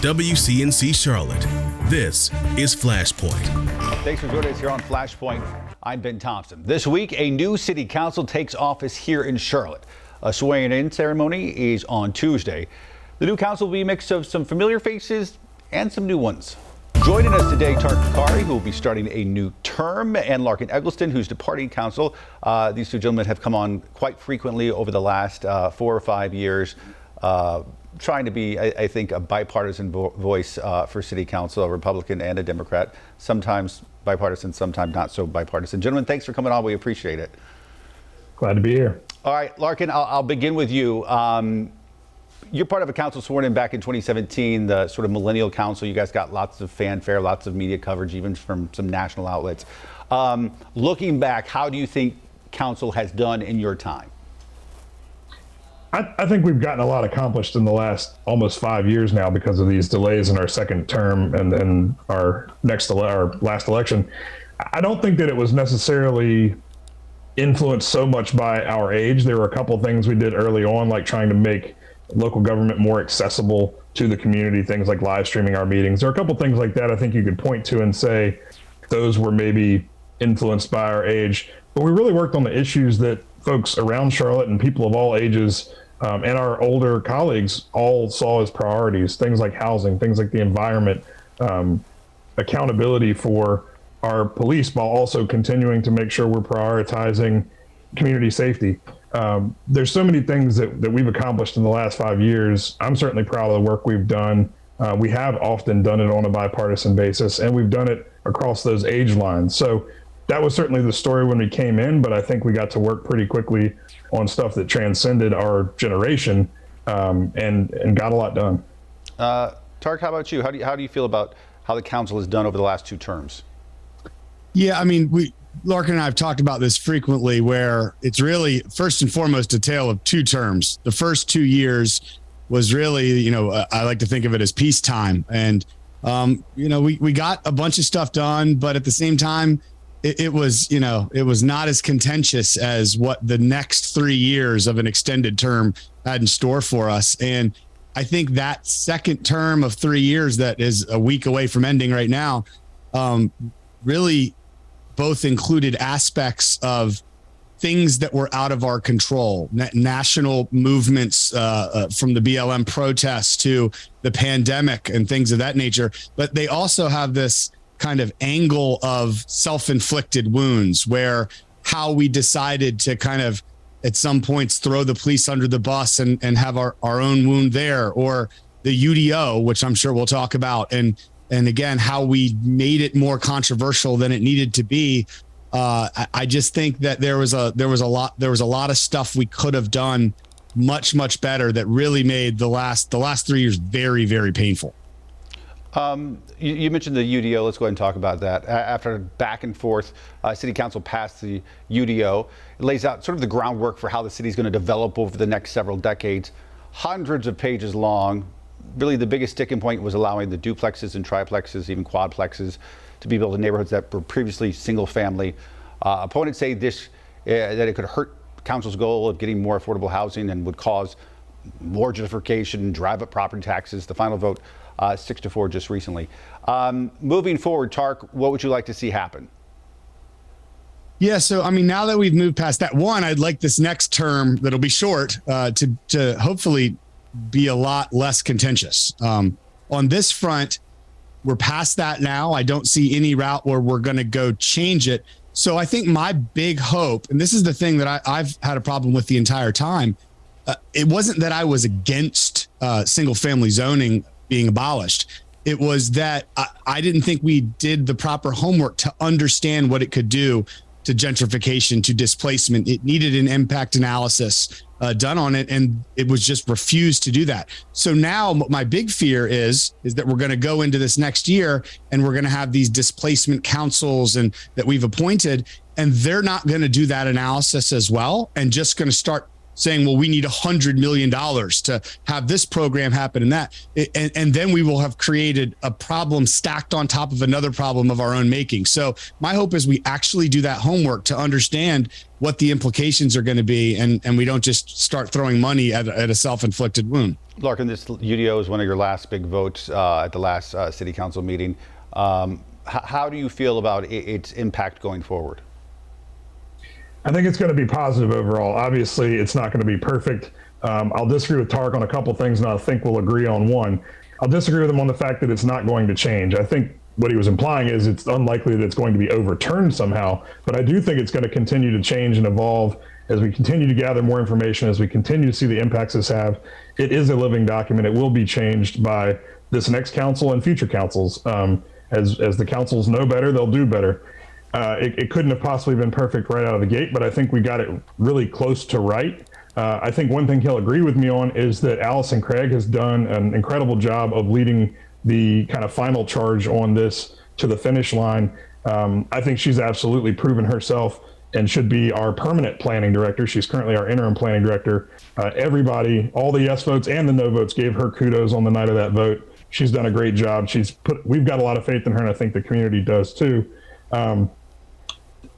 WCNC Charlotte, this is Flashpoint. Thanks for joining us here on Flashpoint. I'm Ben Thompson. This week, a new city council takes office here in Charlotte. A swearing-in ceremony is on Tuesday. The new council will be a mix of some familiar faces and some new ones. Joining us today, Tariq Bokhari, who will be starting a new term, and Larkin Eggleston, who's departing council. These two gentlemen have come on quite frequently over the last 4 or 5 years, trying to be, I think, a bipartisan voice for city council, a Republican and a Democrat, sometimes bipartisan, sometimes not so bipartisan. Gentlemen, thanks for coming on. We appreciate it. Glad to be here. All right, Larkin, I'll begin with you. You're part of a council sworn in back in 2017, the sort of millennial council. You guys got lots of fanfare, lots of media coverage, even from some national outlets. Looking back, how do you think council has done in your time? I think we've gotten a lot accomplished in the last almost 5 years now because of these delays in our second term and then our last election. I don't think that it was necessarily influenced so much by our age. There were a couple of things we did early on, like trying to make local government more accessible to the community, things like live streaming our meetings. There are a couple of things like that I think you could point to and say those were maybe influenced by our age. But we really worked on the issues that folks around Charlotte and people of all ages and our older colleagues all saw as priorities, things like housing, things like the environment, accountability for our police, while also continuing to make sure we're prioritizing community safety. There's so many things that we've accomplished in the last 5 years. I'm certainly proud of the work we've done. We have often done it on a bipartisan basis, and we've done it across those age lines. So that was certainly the story when we came in, but I think we got to work pretty quickly on stuff that transcended our generation and got a lot done. Tariq, how about you? How do you feel about how the council has done over the last 2 terms? Yeah, I mean, Larkin and I have talked about this frequently, where it's really first and foremost a tale of 2 terms. The first 2 years was really, I like to think of it as peacetime. And, we got a bunch of stuff done, but at the same time, it was not as contentious as what the next 3 years of an extended term had in store for us. And I think that second term of 3 years that is a week away from ending right now, really both included aspects of things that were out of our control, national movements from the BLM protests to the pandemic and things of that nature. But they also have this kind of angle of self-inflicted wounds, where how we decided to kind of at some points throw the police under the bus and have our own wound there, or the UDO, which I'm sure we'll talk about. And again, how we made it more controversial than it needed to be. I just think that there was a lot of stuff we could have done much better that really made the last 3 years very, very painful. You mentioned the UDO. Let's go ahead and talk about that. After back and forth, City Council passed the UDO. It lays out sort of the groundwork for how the city is going to develop over the next several decades. Hundreds of pages long. Really, the biggest sticking point was allowing the duplexes and triplexes, even quadplexes, to be built in neighborhoods that were previously single family. Opponents say that it could hurt council's goal of getting more affordable housing and would cause more gentrification, drive up property taxes. The final vote 6-4 just recently. Moving forward, Tariq, what would you like to see happen? Yeah, so I mean, now that we've moved past that, I'd like this next term that'll be short to hopefully be a lot less contentious. On this front, we're past that now. I don't see any route where we're going to go change it. So I think my big hope, and this is the thing that I've had a problem with the entire time, it wasn't that I was against single family zoning being abolished. It was that I didn't think we did the proper homework to understand what it could do to gentrification, to displacement. It needed an impact analysis done on it, and it was just refused to do that. So now my big fear is that we're going to go into this next year and we're going to have these displacement councils that we've appointed, and they're not going to do that analysis as well, and just going to start saying, well, we need $100 million to have this program happen and that. And then we will have created a problem stacked on top of another problem of our own making. So my hope is we actually do that homework to understand what the implications are going to be. And we don't just start throwing money at a self-inflicted wound. Larkin, this UDO is one of your last big votes at the last city council meeting. How do you feel about its impact going forward? I think it's going to be positive overall. Obviously, it's not going to be perfect. I'll disagree with Tariq on a couple things, and I think we'll agree on one. I'll disagree with him on the fact that it's not going to change. I think what he was implying is it's unlikely that it's going to be overturned somehow, but I do think it's going to continue to change and evolve as we continue to gather more information, as we continue to see the impacts this have. It is a living document. It will be changed by this next council and future councils. As the councils know better, they'll do better. It couldn't have possibly been perfect right out of the gate, but I think we got it really close to right. I think one thing he'll agree with me on is that Allison Craig has done an incredible job of leading the kind of final charge on this to the finish line. I think she's absolutely proven herself and should be our permanent planning director. She's currently our interim planning director. Everybody, all the yes votes and the no votes, gave her kudos on the night of that vote. She's done a great job. We've got a lot of faith in her, and I think the community does too.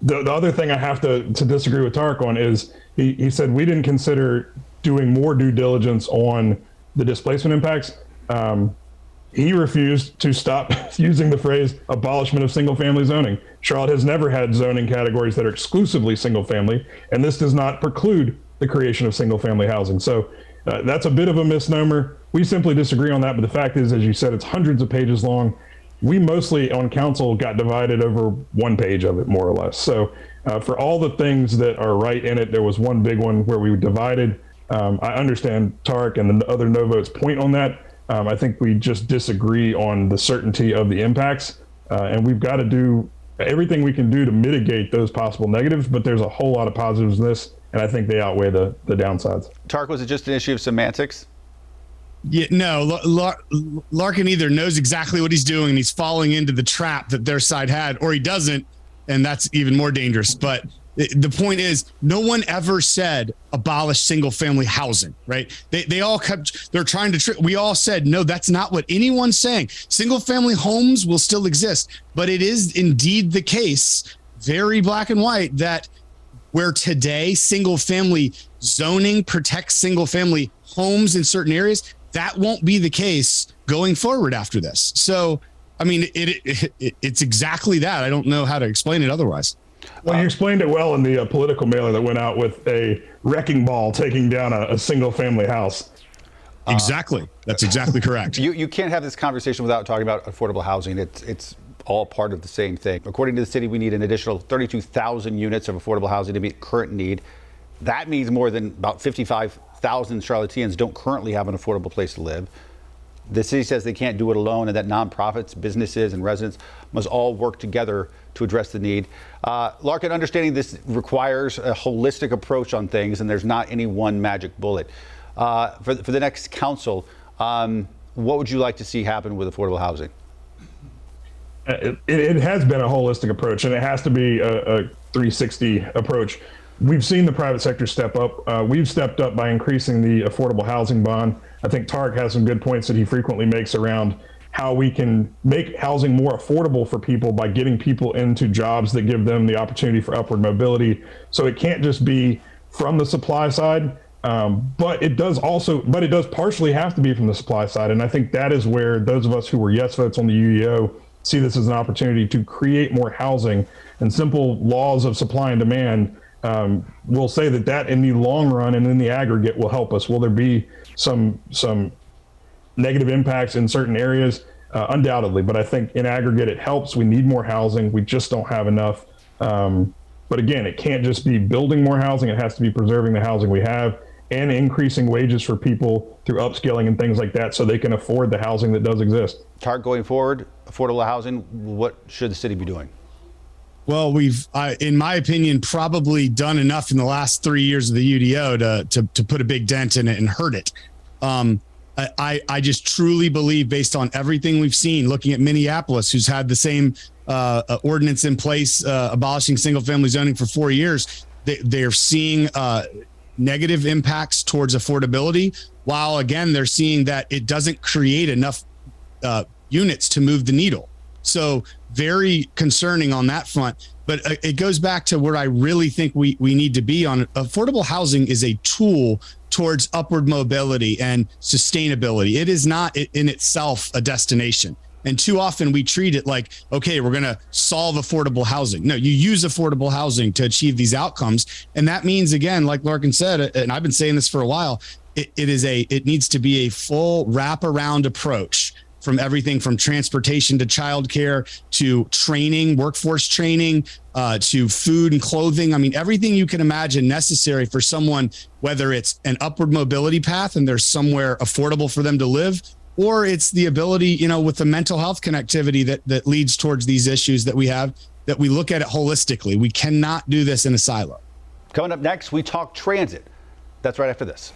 The other thing I have to disagree with Tariq on is he said we didn't consider doing more due diligence on the displacement impacts. He refused to stop using the phrase abolishment of single family zoning. Charlotte has never had zoning categories that are exclusively single family, and this does not preclude the creation of single family housing. So that's a bit of a misnomer. We simply disagree on that, but the fact is, as you said, it's hundreds of pages long. We mostly on council got divided over one page of it, more or less. So for all the things that are right in it, there was one big one where we divided. I understand Tariq and the other no votes point on that. I think we just disagree on the certainty of the impacts, and we've got to do everything we can do to mitigate those possible negatives, but there's a whole lot of positives in this, and I think they outweigh the downsides. Tariq, was it just an issue of semantics? Yeah, no, Larkin either knows exactly what he's doing and he's falling into the trap that their side had, or he doesn't, and that's even more dangerous. But the point is, no one ever said abolish single family housing, right? They all they're trying to we all said, no, that's not what anyone's saying. Single family homes will still exist, but it is indeed the case, very black and white, that where today single family zoning protects single family homes in certain areas, that won't be the case going forward after this. So, I mean, it's exactly that. I don't know how to explain it otherwise. Well, you explained it well in the political mailer that went out with a wrecking ball taking down a single family house. Exactly. That's exactly correct. You can't have this conversation without talking about affordable housing. It's all part of the same thing. According to the city, we need an additional 32,000 units of affordable housing to meet current need. That means more than about 55,000 Charlotteans don't currently have an affordable place to live. The city says they can't do it alone, and that nonprofits, businesses, and residents must all work together to address the need. Larkin, understanding this requires a holistic approach on things, and there's not any one magic bullet. For the next council, what would you like to see happen with affordable housing? It has been a holistic approach, and it has to be a 360 approach. We've seen the private sector step up. We've stepped up by increasing the affordable housing bond. I think Tariq has some good points that he frequently makes around how we can make housing more affordable for people by getting people into jobs that give them the opportunity for upward mobility. So it can't just be from the supply side, but it does partially have to be from the supply side. And I think that is where those of us who were yes votes on the UDO see this as an opportunity to create more housing, and simple laws of supply and demand will say that in the long run and in the aggregate will help us. Will there be some negative impacts in certain areas? Undoubtedly, but I think in aggregate it helps. We need more housing. We just don't have enough. But again, it can't just be building more housing. It has to be preserving the housing we have and increasing wages for people through upskilling and things like that so they can afford the housing that does exist. Tariq, going forward, affordable housing, what should the city be doing? Well, we've, in my opinion, probably done enough in the last 3 years of the UDO to put a big dent in it and hurt it. I just truly believe, based on everything we've seen, looking at Minneapolis, who's had the same ordinance in place, abolishing single family zoning for 4 years, they're seeing negative impacts towards affordability, while again, they're seeing that it doesn't create enough units to move the needle. So very concerning on that front. But it goes back to where I really think we need to be on. Affordable housing is a tool towards upward mobility and sustainability. It is not in itself a destination. And too often we treat it like, okay, we're going to solve affordable housing. No, you use affordable housing to achieve these outcomes. And that means, again, like Larkin said, and I've been saying this for a while, it needs to be a full wraparound approach, from everything from transportation to childcare to training, workforce training, to food and clothing. I mean, everything you can imagine necessary for someone, whether it's an upward mobility path and there's somewhere affordable for them to live, or it's the ability, with the mental health connectivity that leads towards these issues that we have, that we look at it holistically. We cannot do this in a silo. Coming up next, we talk transit. That's right after this.